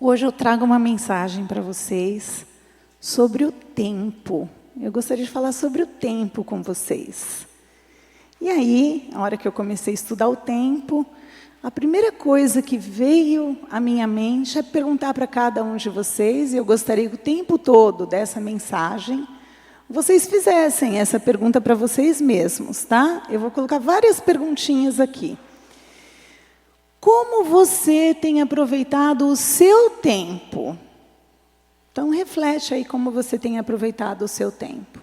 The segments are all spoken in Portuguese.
Hoje eu trago uma mensagem para vocês sobre o tempo. Eu gostaria de falar sobre o tempo com vocês. E aí, a hora que eu comecei a estudar o tempo, a primeira coisa que veio à minha mente é perguntar para cada um de vocês, e eu gostaria que o tempo todo dessa mensagem, vocês fizessem essa pergunta para vocês mesmos, tá? Eu vou colocar várias perguntinhas aqui. Como você tem aproveitado o seu tempo? Então, reflete aí como você tem aproveitado o seu tempo.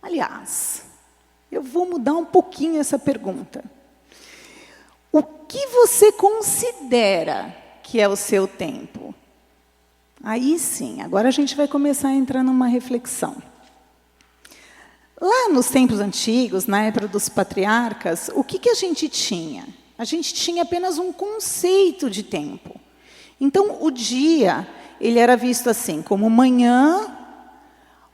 Aliás, eu vou mudar um pouquinho essa pergunta. O que você considera que é o seu tempo? Aí sim, agora a gente vai começar a entrar numa reflexão. Lá nos tempos antigos, na época dos patriarcas, o que a gente tinha? A gente tinha apenas um conceito de tempo. Então, o dia, ele era visto assim, como manhã,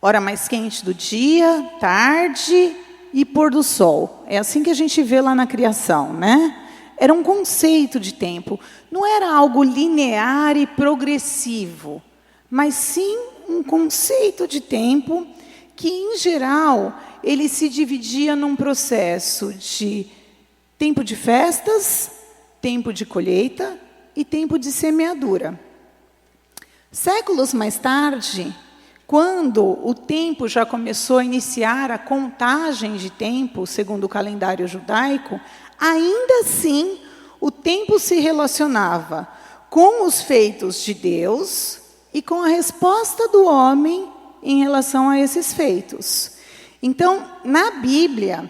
hora mais quente do dia, tarde e pôr do sol. É assim que a gente vê lá na criação, né? Era um conceito de tempo. Não era algo linear e progressivo, mas sim um conceito de tempo que, em geral, ele se dividia num processo de tempo de festas, tempo de colheita e tempo de semeadura. Séculos mais tarde, quando o tempo já começou a iniciar a contagem de tempo, segundo o calendário judaico, ainda assim o tempo se relacionava com os feitos de Deus e com a resposta do homem em relação a esses feitos. Então, na Bíblia,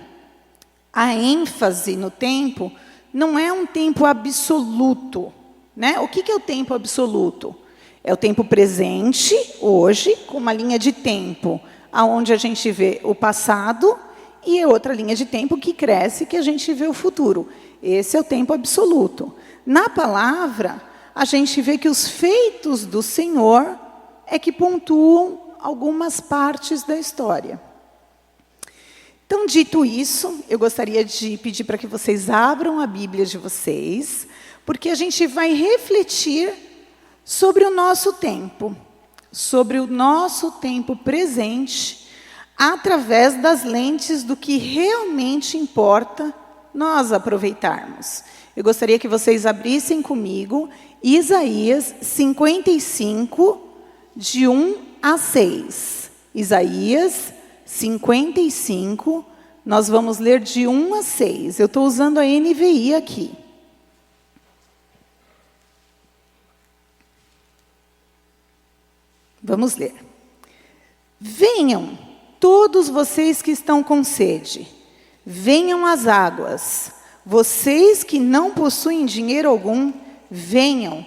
a ênfase no tempo não é um tempo absoluto, né? O que é o tempo absoluto? É o tempo presente, hoje, com uma linha de tempo, onde a gente vê o passado, e outra linha de tempo que cresce, que a gente vê o futuro. Esse é o tempo absoluto. Na palavra, a gente vê que os feitos do Senhor é que pontuam algumas partes da história. Então, dito isso, eu gostaria de pedir para que vocês abram a Bíblia de vocês, porque a gente vai refletir sobre o nosso tempo presente, através das lentes do que realmente importa nós aproveitarmos. Eu gostaria que vocês abrissem comigo Isaías 55, de 1 a 6. Isaías 55, nós vamos ler de 1 a 6. Eu estou usando a NVI aqui. Vamos ler. Venham, todos vocês que estão com sede, venham às águas. Vocês que não possuem dinheiro algum, venham,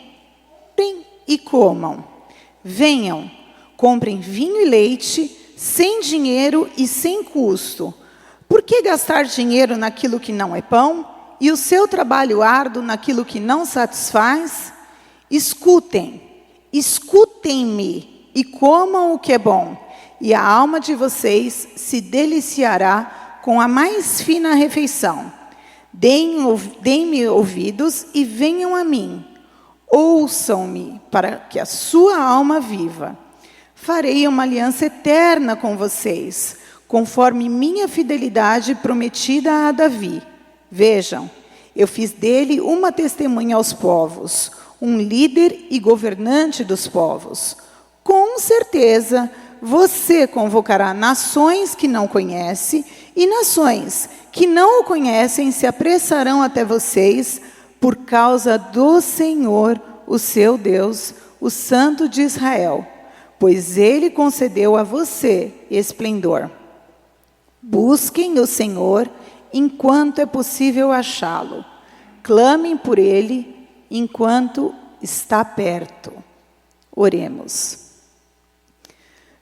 comprem e comam. Venham, comprem vinho e leite, sem dinheiro e sem custo. Por que gastar dinheiro naquilo que não é pão, e o seu trabalho árduo naquilo que não satisfaz? Escutem-me, e comam o que é bom, e a alma de vocês se deliciará com a mais fina refeição. Deem-me ouvidos e venham a mim. Ouçam-me, para que a sua alma viva. Farei uma aliança eterna com vocês, conforme minha fidelidade prometida a Davi. Vejam, eu fiz dele uma testemunha aos povos, um líder e governante dos povos. Com certeza, você convocará nações que não conhece, e nações que não o conhecem se apressarão até vocês por causa do Senhor, o seu Deus, o Santo de Israel, pois Ele concedeu a você esplendor. Busquem o Senhor enquanto é possível achá-lo. Clamem por Ele enquanto está perto. Oremos.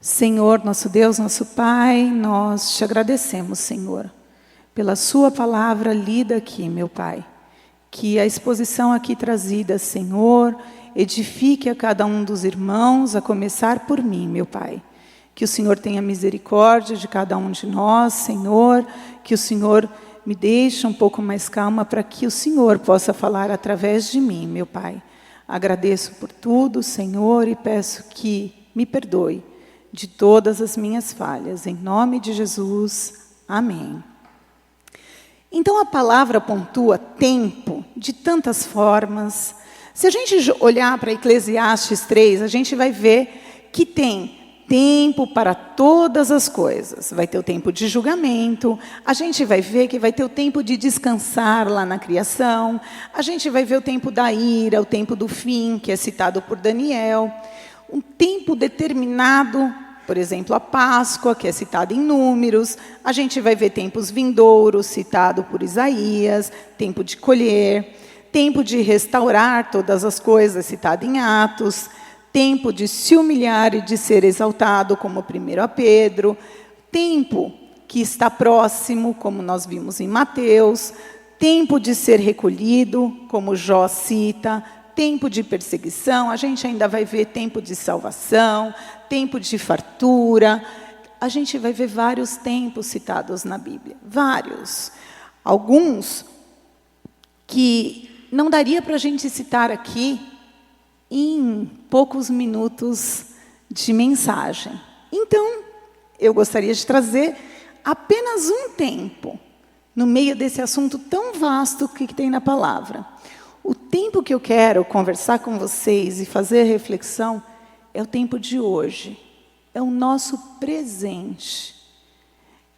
Senhor, nosso Deus, nosso Pai, nós te agradecemos, Senhor, pela sua palavra lida aqui, meu Pai. Que a exposição aqui trazida, Senhor, edifique a cada um dos irmãos, a começar por mim, meu Pai. Que o Senhor tenha misericórdia de cada um de nós, Senhor. Que o Senhor me deixe um pouco mais calma para que o Senhor possa falar através de mim, meu Pai. Agradeço por tudo, Senhor, e peço que me perdoe de todas as minhas falhas. Em nome de Jesus, amém. Então, a palavra pontua tempo de tantas formas. Se a gente olhar para Eclesiastes 3, a gente vai ver que tem tempo para todas as coisas. Vai ter o tempo de julgamento, a gente vai ver que vai ter o tempo de descansar lá na criação, a gente vai ver o tempo da ira, o tempo do fim, que é citado por Daniel, um tempo determinado, por exemplo, a Páscoa, que é citada em Números, a gente vai ver tempos vindouros, citado por Isaías, tempo de colher, tempo de restaurar todas as coisas, citado em Atos, tempo de se humilhar e de ser exaltado, como 1 Pedro, tempo que está próximo, como nós vimos em Mateus, tempo de ser recolhido, como Jó cita, tempo de perseguição, a gente ainda vai ver tempo de salvação, tempo de fartura, a gente vai ver vários tempos citados na Bíblia, vários. Alguns que não daria para a gente citar aqui em poucos minutos de mensagem. Então, eu gostaria de trazer apenas um tempo, no meio desse assunto tão vasto que tem na palavra. O tempo que eu quero conversar com vocês e fazer reflexão é o tempo de hoje, é o nosso presente,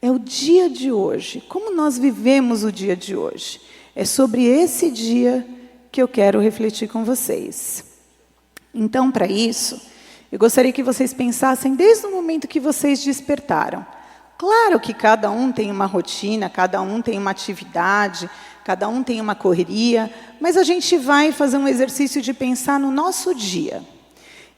é o dia de hoje, como nós vivemos o dia de hoje. É sobre esse dia que eu quero refletir com vocês. Então, para isso, eu gostaria que vocês pensassem desde o momento que vocês despertaram. Claro que cada um tem uma rotina, cada um tem uma atividade, cada um tem uma correria, mas a gente vai fazer um exercício de pensar no nosso dia.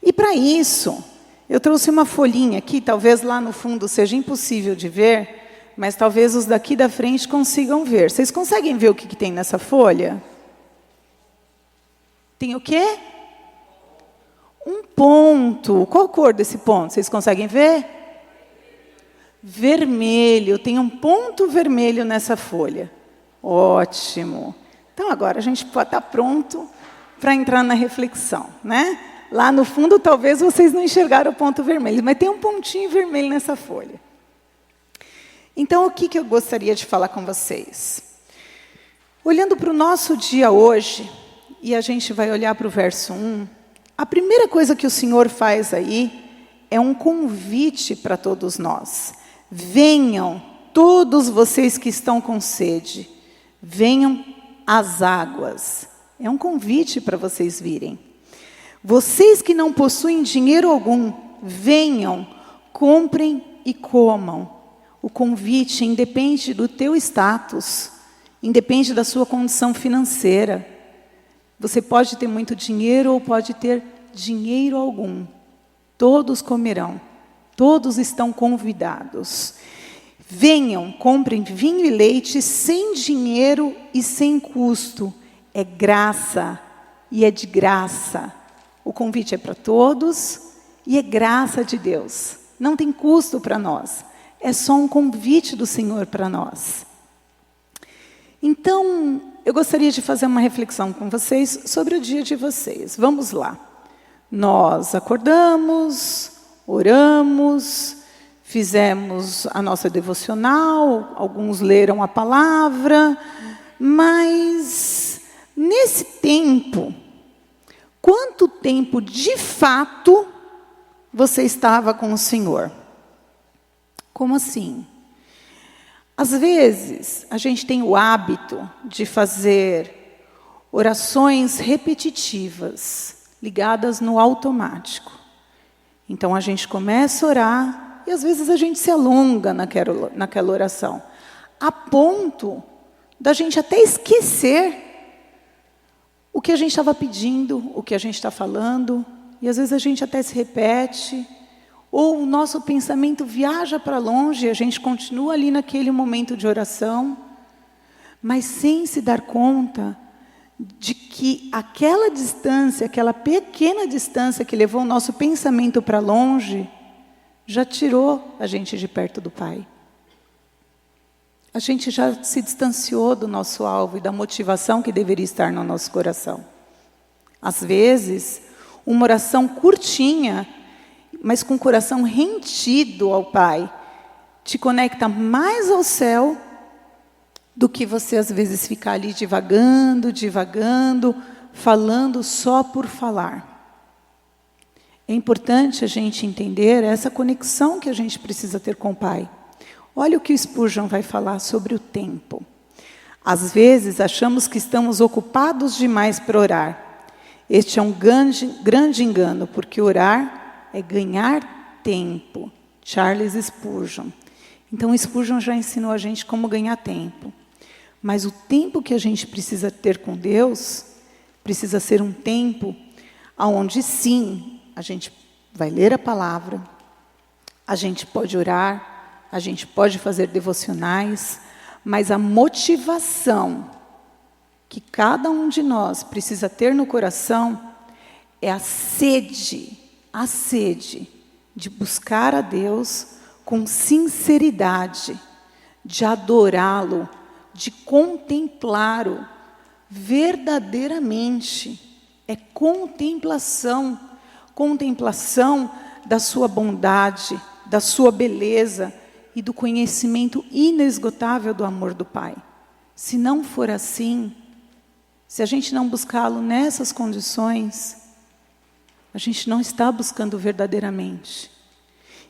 E para isso, eu trouxe uma folhinha aqui, talvez lá no fundo seja impossível de ver, mas talvez os daqui da frente consigam ver. Vocês conseguem ver o que tem nessa folha? Tem o quê? Um ponto. Qual a cor desse ponto? Vocês conseguem ver? Vermelho. Tem um ponto vermelho nessa folha. Ótimo. Então, agora a gente pode estar pronto para entrar na reflexão, né? Lá no fundo, talvez vocês não enxergaram o ponto vermelho, mas tem um pontinho vermelho nessa folha. Então, o que eu gostaria de falar com vocês? Olhando para o nosso dia hoje, e a gente vai olhar para o verso 1, a primeira coisa que o Senhor faz aí é um convite para todos nós. Venham, todos vocês que estão com sede, venham às águas. É um convite para vocês virem. Vocês que não possuem dinheiro algum, venham, comprem e comam. O convite independe do teu status, independe da sua condição financeira. Você pode ter muito dinheiro ou pode ter dinheiro algum. Todos comerão, todos estão convidados. Venham, comprem vinho e leite sem dinheiro e sem custo. É graça e é de graça. O convite é para todos e é graça de Deus. Não tem custo para nós. É só um convite do Senhor para nós. Então, eu gostaria de fazer uma reflexão com vocês sobre o dia de vocês. Vamos lá. Nós acordamos, oramos, fizemos a nossa devocional, alguns leram a palavra, mas nesse tempo, quanto tempo de fato você estava com o Senhor? Como assim? Às vezes, a gente tem o hábito de fazer orações repetitivas, ligadas no automático. Então, a gente começa a orar e, às vezes, a gente se alonga naquela oração, a ponto da gente até esquecer o que a gente estava pedindo, o que a gente está falando, e, às vezes, a gente até se repete, ou o nosso pensamento viaja para longe, a gente continua ali naquele momento de oração, mas sem se dar conta de que aquela distância, aquela pequena distância que levou o nosso pensamento para longe, já tirou a gente de perto do Pai. A gente já se distanciou do nosso alvo e da motivação que deveria estar no nosso coração. Às vezes, uma oração curtinha, mas com o coração rendido ao Pai, te conecta mais ao céu do que você, às vezes, ficar ali divagando, falando só por falar. É importante a gente entender essa conexão que a gente precisa ter com o Pai. Olha o que o Spurgeon vai falar sobre o tempo. Às vezes, achamos que estamos ocupados demais para orar. Este é um grande engano, porque orar é ganhar tempo. Charles Spurgeon. Então, Spurgeon já ensinou a gente como ganhar tempo. Mas o tempo que a gente precisa ter com Deus, precisa ser um tempo onde, sim, a gente vai ler a palavra, a gente pode orar, a gente pode fazer devocionais, mas a motivação que cada um de nós precisa ter no coração é a sede de buscar a Deus com sinceridade, de adorá-lo, de contemplá-lo verdadeiramente. É contemplação da sua bondade, da sua beleza e do conhecimento inesgotável do amor do Pai. Se não for assim, se a gente não buscá-lo nessas condições, a gente não está buscando verdadeiramente.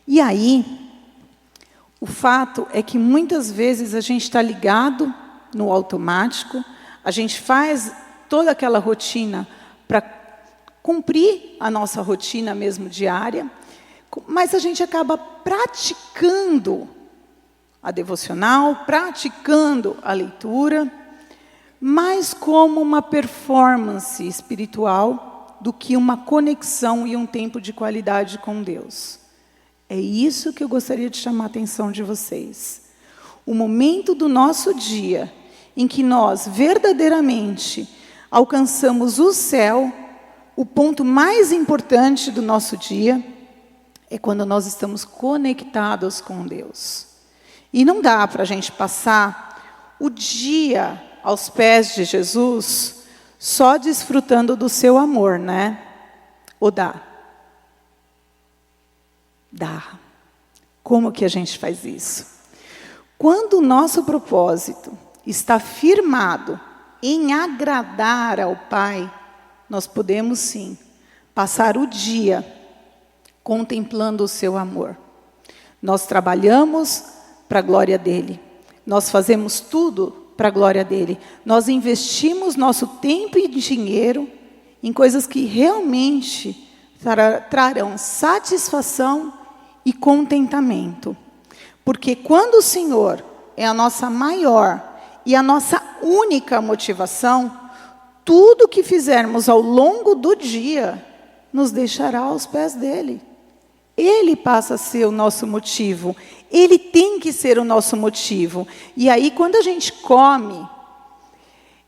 E aí, o fato é que muitas vezes a gente está ligado no automático, a gente faz toda aquela rotina para cumprir a nossa rotina mesmo diária, mas a gente acaba praticando a devocional, praticando a leitura, mais como uma performance espiritual do que uma conexão e um tempo de qualidade com Deus. É isso que eu gostaria de chamar a atenção de vocês. O momento do nosso dia em que nós verdadeiramente alcançamos o céu, o ponto mais importante do nosso dia é quando nós estamos conectados com Deus. E não dá para a gente passar o dia aos pés de Jesus só desfrutando do seu amor, né? Ou dá? Dá. Como que a gente faz isso? Quando o nosso propósito está firmado em agradar ao Pai, nós podemos sim passar o dia contemplando o seu amor. Nós trabalhamos para a glória dele. Nós fazemos tudo para a glória dele. Nós investimos nosso tempo e dinheiro em coisas que realmente trarão satisfação e contentamento. Porque quando o Senhor é a nossa maior e a nossa única motivação, tudo que fizermos ao longo do dia nos deixará aos pés dele. Ele passa a ser o nosso motivo. Ele tem que ser o nosso motivo. E aí, quando a gente come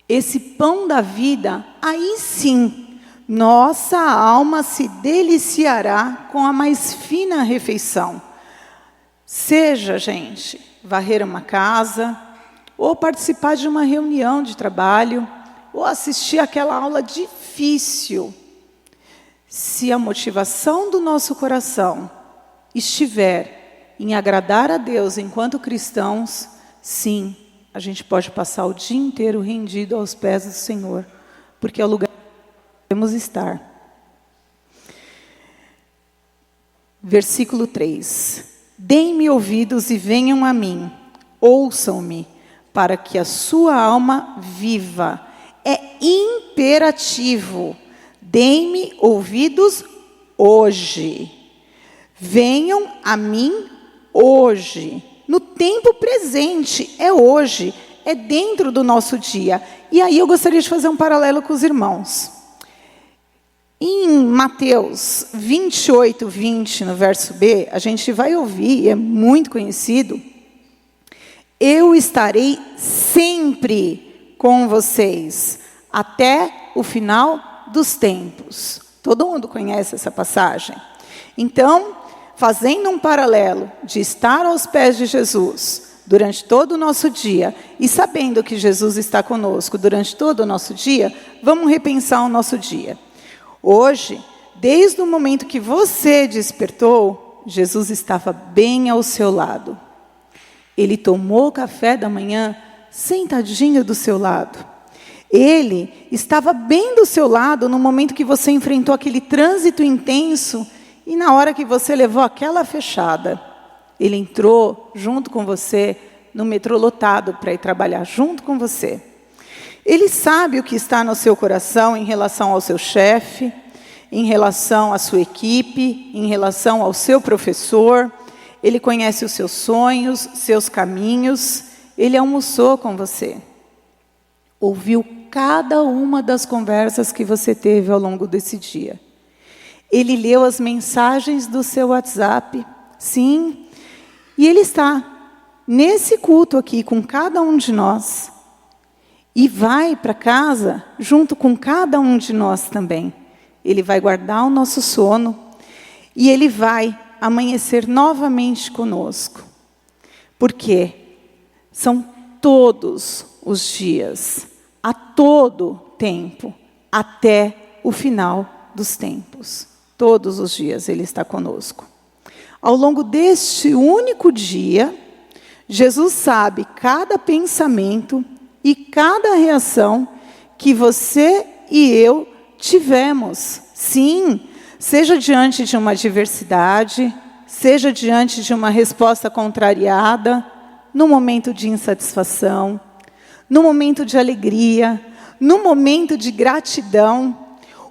esse pão da vida, aí sim, nossa alma se deliciará com a mais fina refeição. Seja, gente, varrer uma casa, ou participar de uma reunião de trabalho, ou assistir aquela aula difícil. Se a motivação do nosso coração estiver em agradar a Deus enquanto cristãos, sim, a gente pode passar o dia inteiro rendido aos pés do Senhor, porque é o lugar que devemos estar. Versículo 3. Deem-me ouvidos e venham a mim, ouçam-me, para que a sua alma viva. É imperativo. Deem-me ouvidos hoje. Venham a mim hoje. No tempo presente, é hoje. É dentro do nosso dia. E aí eu gostaria de fazer um paralelo com os irmãos. Em Mateus 28, 20, no verso B, a gente vai ouvir, e é muito conhecido: eu estarei sempre com vocês, até o final dos tempos. Todo mundo conhece essa passagem. Então, fazendo um paralelo de estar aos pés de Jesus durante todo o nosso dia e sabendo que Jesus está conosco durante todo o nosso dia, vamos repensar o nosso dia. Hoje, desde o momento que você despertou, Jesus estava bem ao seu lado. Ele tomou o café da manhã sentadinho do seu lado. Ele estava bem do seu lado no momento que você enfrentou aquele trânsito intenso e na hora que você levou aquela fechada. Ele entrou junto com você no metrô lotado para ir trabalhar junto com você. Ele sabe o que está no seu coração em relação ao seu chefe, em relação à sua equipe, em relação ao seu professor. Ele conhece os seus sonhos, seus caminhos. Ele almoçou com você. Ouviu cada uma das conversas que você teve ao longo desse dia. Ele leu as mensagens do seu WhatsApp. Sim, e Ele está nesse culto aqui com cada um de nós. E vai para casa junto com cada um de nós também. Ele vai guardar o nosso sono e Ele vai amanhecer novamente conosco. Porque são todos os dias, a todo tempo, até o final dos tempos. Todos os dias Ele está conosco. Ao longo deste único dia, Jesus sabe cada pensamento e cada reação que você e eu tivemos. Sim, seja diante de uma adversidade, seja diante de uma resposta contrariada, no momento de insatisfação, no momento de alegria, no momento de gratidão.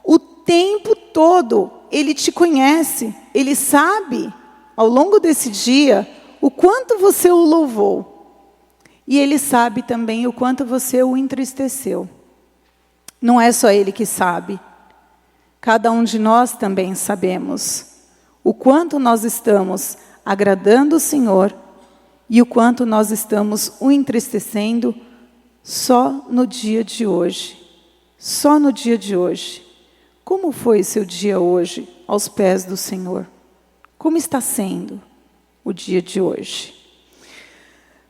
O tempo todo Ele te conhece, Ele sabe, ao longo desse dia, o quanto você o louvou. E Ele sabe também o quanto você o entristeceu. Não é só Ele que sabe. Cada um de nós também sabemos o quanto nós estamos agradando o Senhor e o quanto nós estamos o entristecendo só no dia de hoje. Só no dia de hoje. Como foi seu dia hoje aos pés do Senhor? Como está sendo o dia de hoje?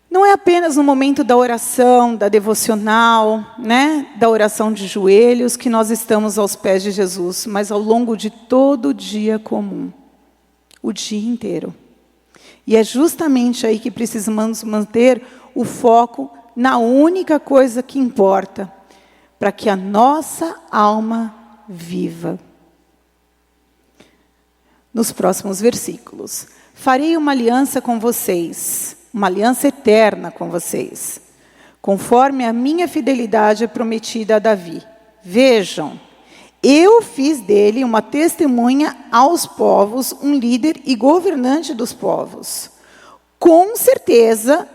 Não é apenas no momento da oração, da devocional, da oração de joelhos, que nós estamos aos pés de Jesus, mas ao longo de todo o dia comum, o dia inteiro. E é justamente aí que precisamos manter o foco na única coisa que importa, para que a nossa alma viva. Nos próximos versículos. Farei uma aliança com vocês, uma aliança eterna com vocês, conforme a minha fidelidade prometida a Davi. Vejam, eu fiz dele uma testemunha aos povos, um líder e governante dos povos. Com certeza,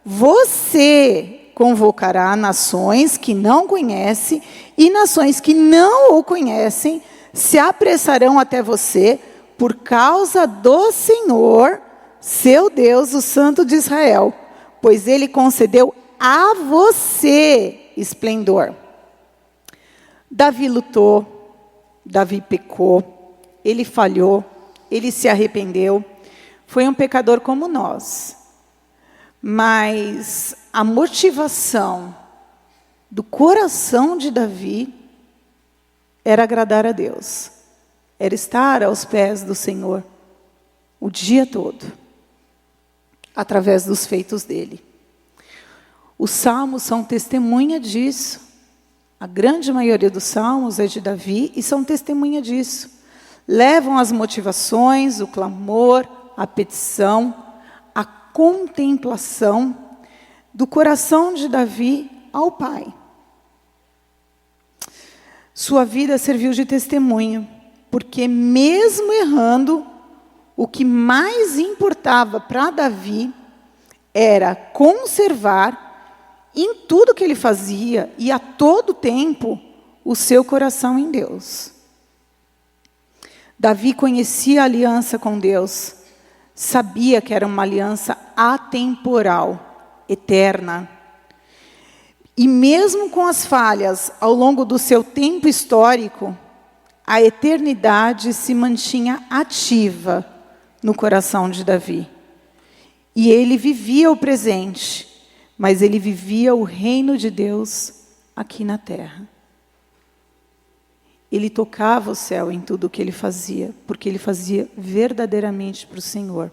você convocará nações que não conhece e nações que não o conhecem se apressarão até você por causa do Senhor, seu Deus, o Santo de Israel, pois Ele concedeu a você esplendor. Davi lutou, Davi pecou, ele falhou, ele se arrependeu, foi um pecador como nós. Mas a motivação do coração de Davi era agradar a Deus, era estar aos pés do Senhor o dia todo, através dos feitos dele. Os salmos são testemunha disso. A grande maioria dos salmos é de Davi e são testemunha disso. Levam as motivações, o clamor, a petição, a contemplação do coração de Davi ao Pai. Sua vida serviu de testemunho, porque mesmo errando, o que mais importava para Davi era conservar em tudo que ele fazia e a todo tempo o seu coração em Deus. Davi conhecia a aliança com Deus, sabia que era uma aliança atemporal, eterna. E mesmo com as falhas ao longo do seu tempo histórico, a eternidade se mantinha ativa no coração de Davi. E ele vivia o presente, mas ele vivia o reino de Deus aqui na terra. ele tocava o céu em tudo o que ele fazia, porque ele fazia verdadeiramente para o Senhor.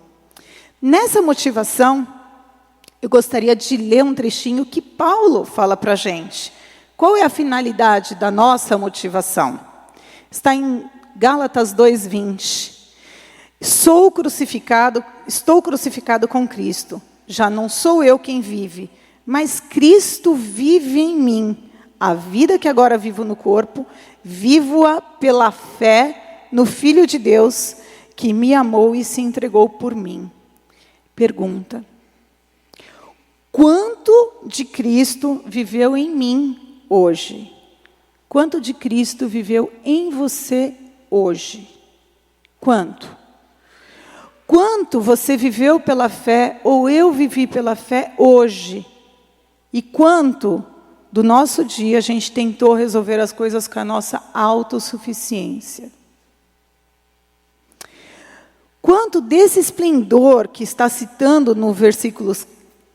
Nessa motivação, eu gostaria de ler um trechinho que Paulo fala para a gente. Qual é a finalidade da nossa motivação? Está em Gálatas 2:20. Estou crucificado com Cristo. Já não sou eu quem vive, mas Cristo vive em mim. A vida que agora vivo no corpo, vivo-a pela fé no Filho de Deus, que me amou e se entregou por mim. Pergunta: quanto de Cristo viveu em mim hoje? Quanto de Cristo viveu em você hoje? Quanto? Quanto você viveu pela fé, ou eu vivi pela fé hoje? E quanto do nosso dia a gente tentou resolver as coisas com a nossa autossuficiência? Quanto desse esplendor que está citando no versículo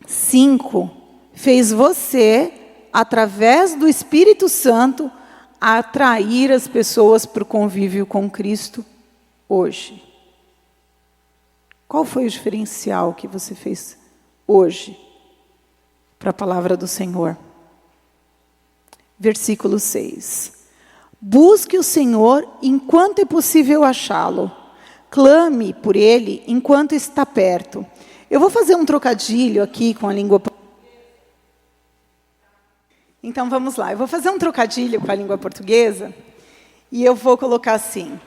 5, fez você, através do Espírito Santo, atrair as pessoas para o convívio com Cristo hoje? Qual foi o diferencial que você fez hoje para a palavra do Senhor? Versículo 6. Busque o Senhor enquanto é possível achá-lo. Clame por Ele enquanto está perto. Eu vou fazer um trocadilho aqui com a língua portuguesa. Então vamos lá. Eu vou fazer um trocadilho com a língua portuguesa e eu vou colocar assim: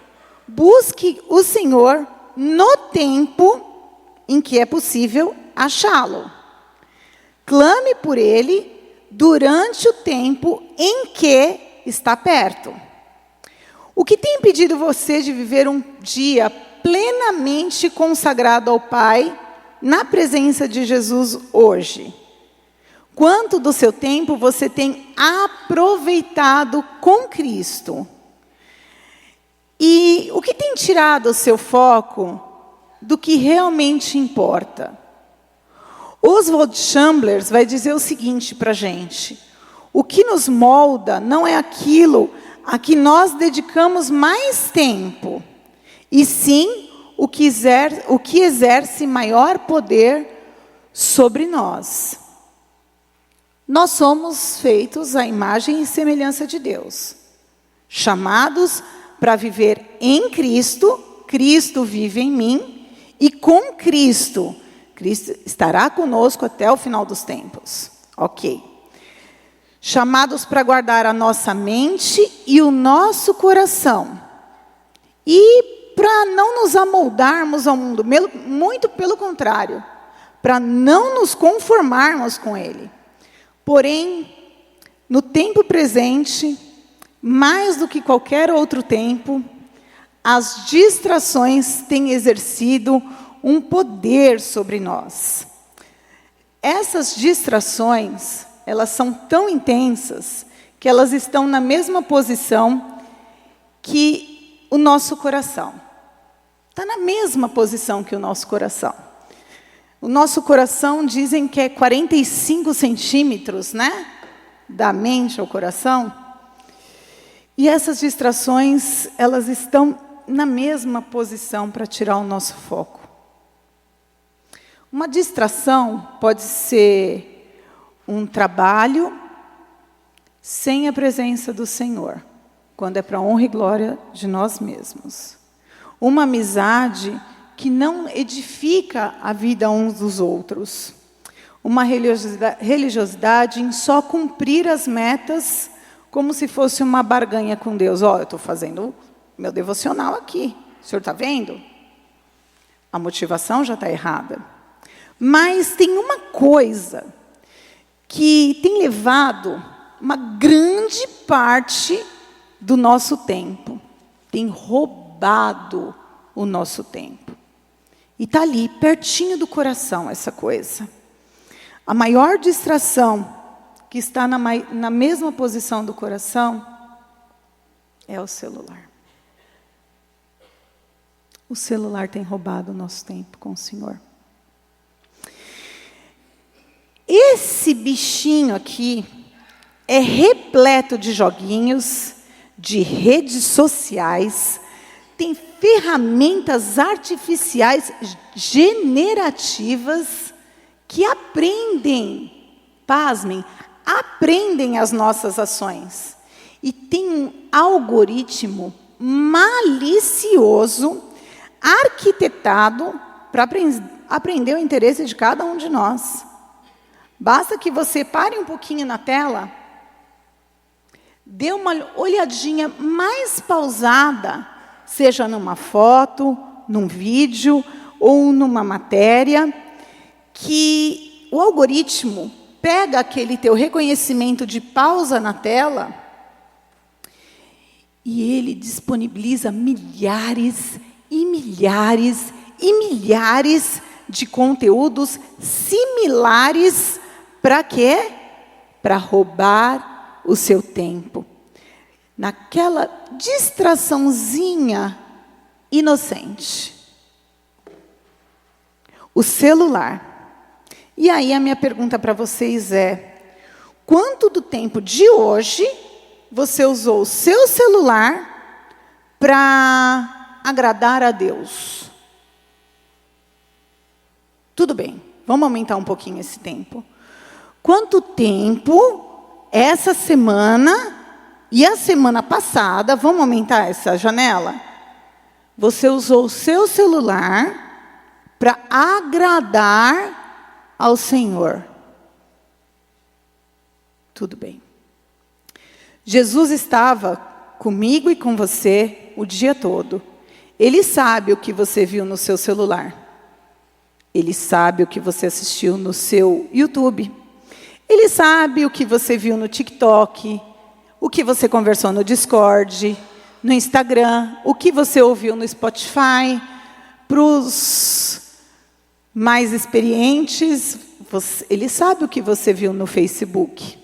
busque o Senhor no tempo em que é possível achá-lo. Clame por Ele durante o tempo em que está perto. O que tem impedido você de viver um dia plenamente consagrado ao Pai, na presença de Jesus hoje? Quanto do seu tempo você tem aproveitado com Cristo? E o que tem tirado o seu foco do que realmente importa? Oswald Chambers vai dizer o seguinte para a gente: o que nos molda não é aquilo a que nós dedicamos mais tempo, e sim o que exerce maior poder sobre nós. Nós somos feitos à imagem e semelhança de Deus, chamados para viver em Cristo. Cristo vive em mim, e com Cristo, Cristo estará conosco até o final dos tempos. Ok. Chamados para guardar a nossa mente e o nosso coração. E para não nos amoldarmos ao mundo, muito pelo contrário, para não nos conformarmos com ele. Porém, no tempo presente, mais do que qualquer outro tempo, as distrações têm exercido um poder sobre nós. Essas distrações, elas são tão intensas que elas estão na mesma posição que o nosso coração. Está na mesma posição que o nosso coração. O nosso coração, dizem que é 45 centímetros, né? Da mente ao coração. E essas distrações, elas estão na mesma posição para tirar o nosso foco. Uma distração pode ser um trabalho sem a presença do Senhor, quando é para a honra e glória de nós mesmos. Uma amizade que não edifica a vida uns dos outros. Uma religiosidade em só cumprir as metas como se fosse uma barganha com Deus. Ó, eu estou fazendo meu devocional aqui. O senhor está vendo? A motivação já está errada. Mas tem uma coisa que tem levado uma grande parte do nosso tempo. Tem roubado o nosso tempo. E está ali, pertinho do coração, essa coisa. A maior distração que está na mesma posição do coração é o celular. O celular tem roubado o nosso tempo com o Senhor. Esse bichinho aqui é repleto de joguinhos, de redes sociais, tem ferramentas artificiais generativas que aprendem, pasmem, aprendem as nossas ações. E tem um algoritmo malicioso, arquitetado, para aprender o interesse de cada um de nós. Basta que você pare um pouquinho na tela, dê uma olhadinha mais pausada, seja numa foto, num vídeo ou numa matéria, que o algoritmo pega aquele teu reconhecimento de pausa na tela e ele disponibiliza milhares e milhares e milhares de conteúdos similares para quê? Para roubar o seu tempo. Naquela distraçãozinha inocente. O celular. E aí a minha pergunta para vocês é: quanto do tempo de hoje você usou o seu celular para agradar a Deus? Tudo bem, vamos aumentar um pouquinho esse tempo. Quanto tempo essa semana e a semana passada, vamos aumentar essa janela? Você usou o seu celular para agradar ao Senhor. Tudo bem. Jesus estava comigo e com você o dia todo. Ele sabe o que você viu no seu celular. Ele sabe o que você assistiu no seu YouTube. Ele sabe o que você viu no TikTok, o que você conversou no Discord, no Instagram, o que você ouviu no Spotify. Para os mais experientes, ele sabe o que você viu no Facebook.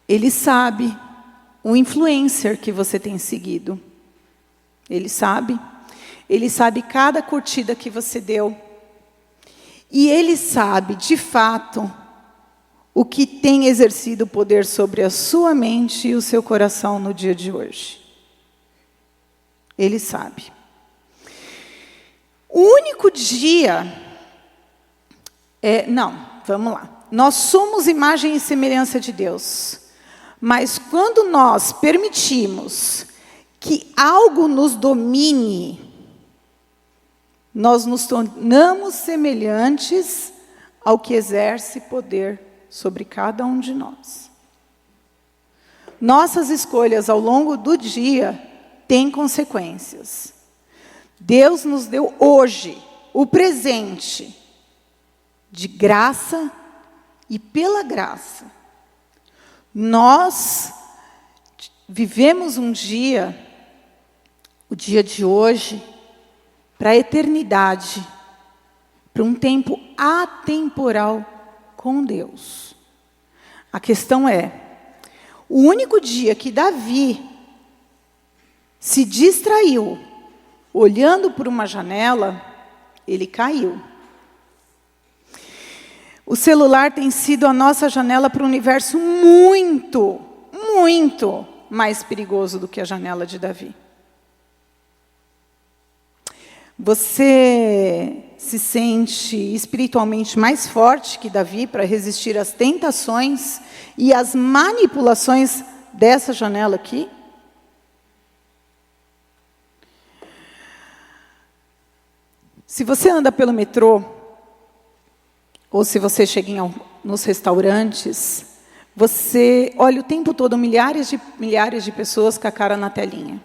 Ele sabe o influencer que você tem seguido. Ele sabe. Ele sabe cada curtida que você deu. E ele sabe, de fato, o que tem exercido poder sobre a sua mente e o seu coração no dia de hoje. Ele sabe. O único dia... vamos lá. Nós somos imagem e semelhança de Deus. Mas quando nós permitimos que algo nos domine, nós nos tornamos semelhantes ao que exerce poder sobre cada um de nós. Nossas escolhas ao longo do dia têm consequências. Deus nos deu hoje o presente de graça e pela graça. Nós vivemos um dia, o dia de hoje, para a eternidade, para um tempo atemporal com Deus. A questão é, o único dia que Davi se distraiu, olhando por uma janela, ele caiu. O celular tem sido a nossa janela para um universo muito, muito mais perigoso do que a janela de Davi. Você se sente espiritualmente mais forte que Davi para resistir às tentações e às manipulações dessa janela aqui? Se você anda pelo metrô, ou se você chega nos restaurantes, você olha o tempo todo milhares de pessoas com a cara na telinha.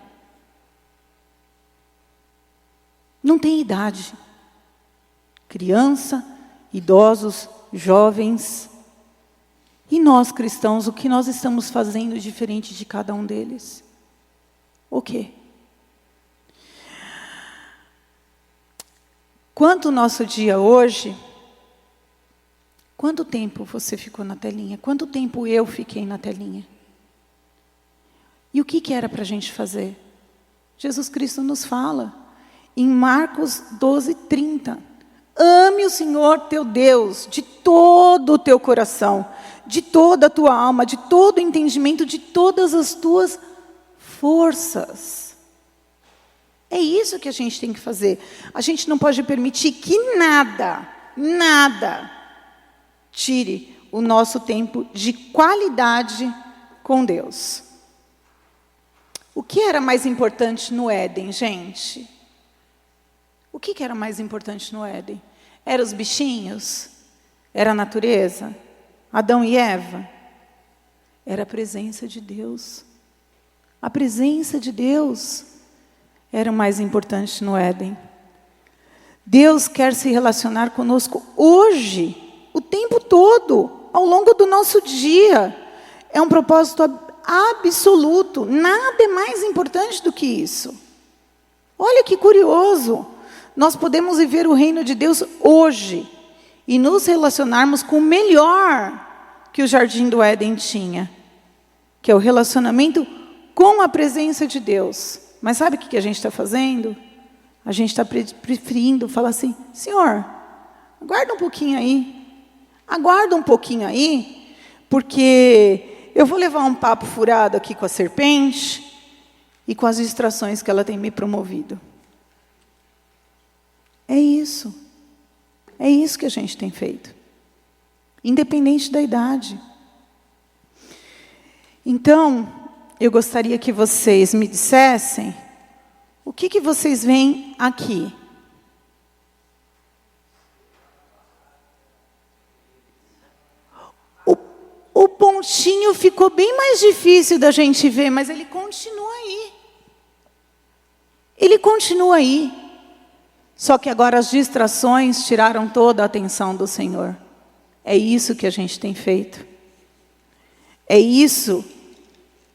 Não tem idade. Criança, idosos, jovens. E nós, cristãos, o que nós estamos fazendo diferente de cada um deles? O quê? Quanto o nosso dia hoje, quanto tempo você ficou na telinha? Quanto tempo eu fiquei na telinha? E o que era para a gente fazer? Jesus Cristo nos fala. Em Marcos 12:30, Ame o Senhor teu Deus de todo o teu coração, de toda a tua alma, de todo o entendimento, de todas as tuas forças. É isso que a gente tem que fazer. A gente não pode permitir que nada tire o nosso tempo de qualidade com Deus. O que era mais importante no Éden, gente? O que era mais importante no Éden? Eram os bichinhos? Era a natureza? Adão e Eva? Era a presença de Deus. A presença de Deus era o mais importante no Éden. Deus quer se relacionar conosco hoje, o tempo todo, ao longo do nosso dia. É um propósito absoluto. Nada é mais importante do que isso. Olha que curioso. Nós podemos viver o reino de Deus hoje e nos relacionarmos com o melhor que o Jardim do Éden tinha, que é o relacionamento com a presença de Deus. Mas sabe o que a gente está fazendo? A gente está preferindo falar assim: Senhor, aguarda um pouquinho aí, porque eu vou levar um papo furado aqui com a serpente e com as distrações que ela tem me promovido. É isso que a gente tem feito, independente da idade. Então, eu gostaria que vocês me dissessem, o que vocês veem aqui? O pontinho ficou bem mais difícil da gente ver, mas ele continua aí. Ele continua aí. Só que agora as distrações tiraram toda a atenção do Senhor. É isso que a gente tem feito. É isso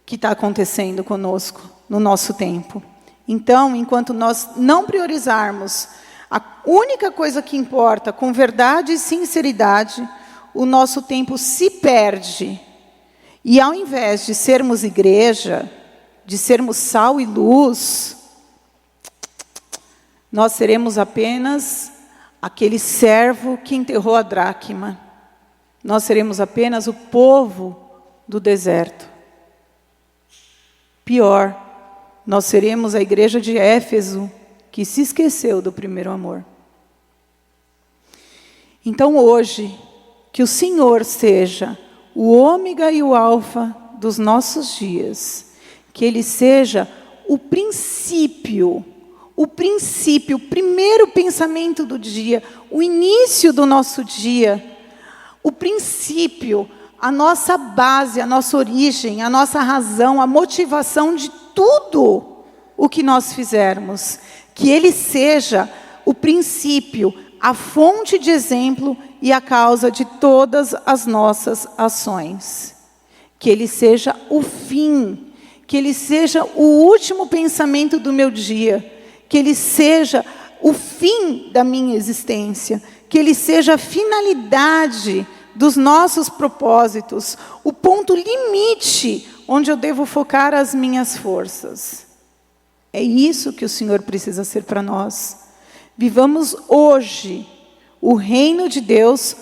que está acontecendo conosco no nosso tempo. Então, enquanto nós não priorizarmos a única coisa que importa com verdade e sinceridade, o nosso tempo se perde. E ao invés de sermos igreja, de sermos sal e luz, nós seremos apenas aquele servo que enterrou a dracma. Nós seremos apenas o povo do deserto. Pior, nós seremos a igreja de Éfeso, que se esqueceu do primeiro amor. Então hoje, que o Senhor seja o ômega e o alfa dos nossos dias. Que Ele seja o princípio, o primeiro pensamento do dia, o início do nosso dia, o princípio, a nossa base, a nossa origem, a nossa razão, a motivação de tudo o que nós fizermos. Que Ele seja o princípio, a fonte de exemplo e a causa de todas as nossas ações. Que Ele seja o fim, que Ele seja o último pensamento do meu dia, que Ele seja o fim da minha existência, que Ele seja a finalidade dos nossos propósitos, o ponto limite onde eu devo focar as minhas forças. É isso que o Senhor precisa ser para nós. Vivamos hoje o reino de Deus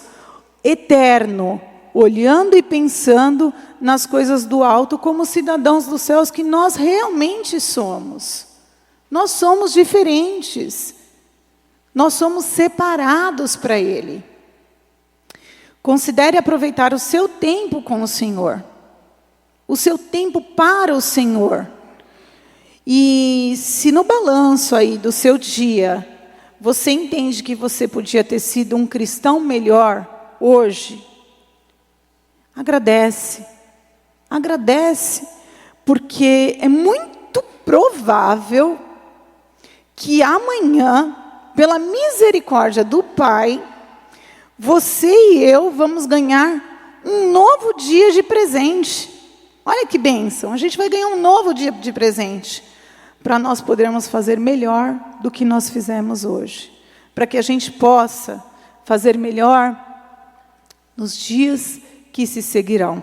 eterno, olhando e pensando nas coisas do alto como cidadãos dos céus que nós realmente somos. Nós somos diferentes. Nós somos separados para Ele. Considere aproveitar o seu tempo com o Senhor. O seu tempo para o Senhor. E se no balanço aí do seu dia, você entende que você podia ter sido um cristão melhor hoje, agradece. Agradece, porque é muito provável que amanhã, pela misericórdia do Pai, você e eu vamos ganhar um novo dia de presente. Olha que bênção, a gente vai ganhar um novo dia de presente, para nós podermos fazer melhor do que nós fizemos hoje. Para que a gente possa fazer melhor nos dias que se seguirão,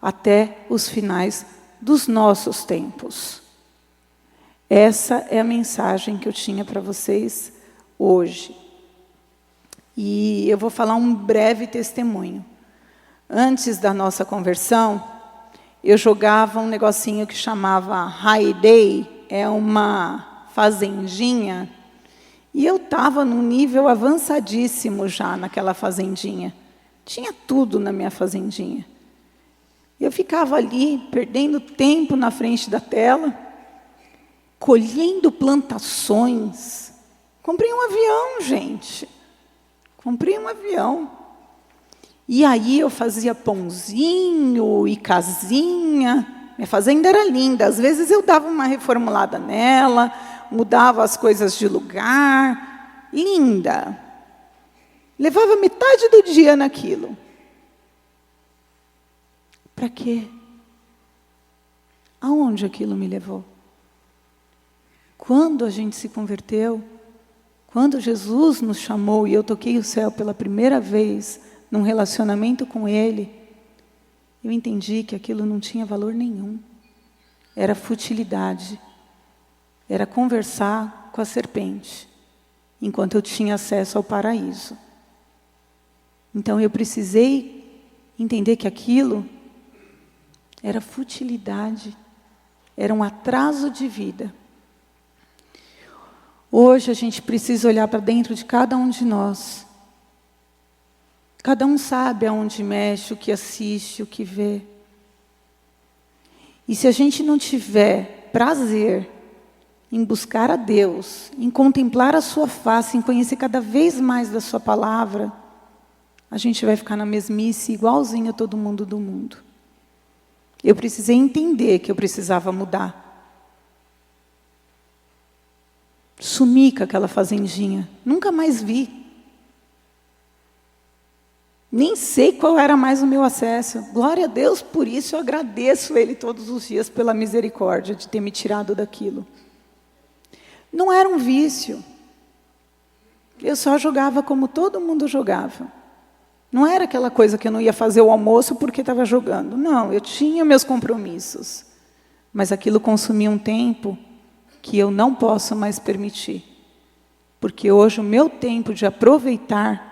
até os finais dos nossos tempos. Essa é a mensagem que eu tinha para vocês hoje. E eu vou falar um breve testemunho. Antes da nossa conversão, eu jogava um negocinho que chamava High Day, é uma fazendinha, e eu estava num nível avançadíssimo já naquela fazendinha. Tinha tudo na minha fazendinha. Eu ficava ali, perdendo tempo na frente da tela, colhendo plantações. Comprei um avião, gente. Comprei um avião. E aí eu fazia pãozinho e casinha. Minha fazenda era linda. Às vezes eu dava uma reformulada nela, mudava as coisas de lugar. Linda. Levava metade do dia naquilo. Para quê? Aonde aquilo me levou? Quando a gente se converteu, quando Jesus nos chamou e eu toquei o céu pela primeira vez num relacionamento com Ele, eu entendi que aquilo não tinha valor nenhum. Era futilidade. Era conversar com a serpente, enquanto eu tinha acesso ao paraíso. Então eu precisei entender que aquilo era futilidade, era um atraso de vida. Hoje a gente precisa olhar para dentro de cada um de nós. Cada um sabe aonde mexe, o que assiste, o que vê. E se a gente não tiver prazer em buscar a Deus, em contemplar a sua face, em conhecer cada vez mais da sua palavra, a gente vai ficar na mesmice, igualzinho a todo mundo do mundo. Eu precisei entender que eu precisava mudar. Sumi com aquela fazendinha. Nunca mais vi. Nem sei qual era mais o meu acesso. Glória a Deus por isso. Eu agradeço Ele todos os dias pela misericórdia de ter me tirado daquilo. Não era um vício. Eu só jogava como todo mundo jogava. Não era aquela coisa que eu não ia fazer o almoço porque estava jogando. Não, eu tinha meus compromissos. Mas aquilo consumia um tempo que eu não posso mais permitir. Porque hoje o meu tempo de aproveitar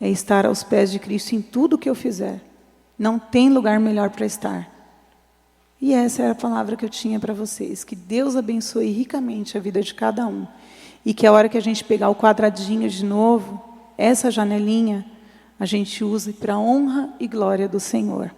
é estar aos pés de Cristo em tudo que eu fizer. Não tem lugar melhor para estar. E essa era a palavra que eu tinha para vocês. Que Deus abençoe ricamente a vida de cada um. E que a hora que a gente pegar o quadradinho de novo, essa janelinha, a gente use para a honra e glória do Senhor.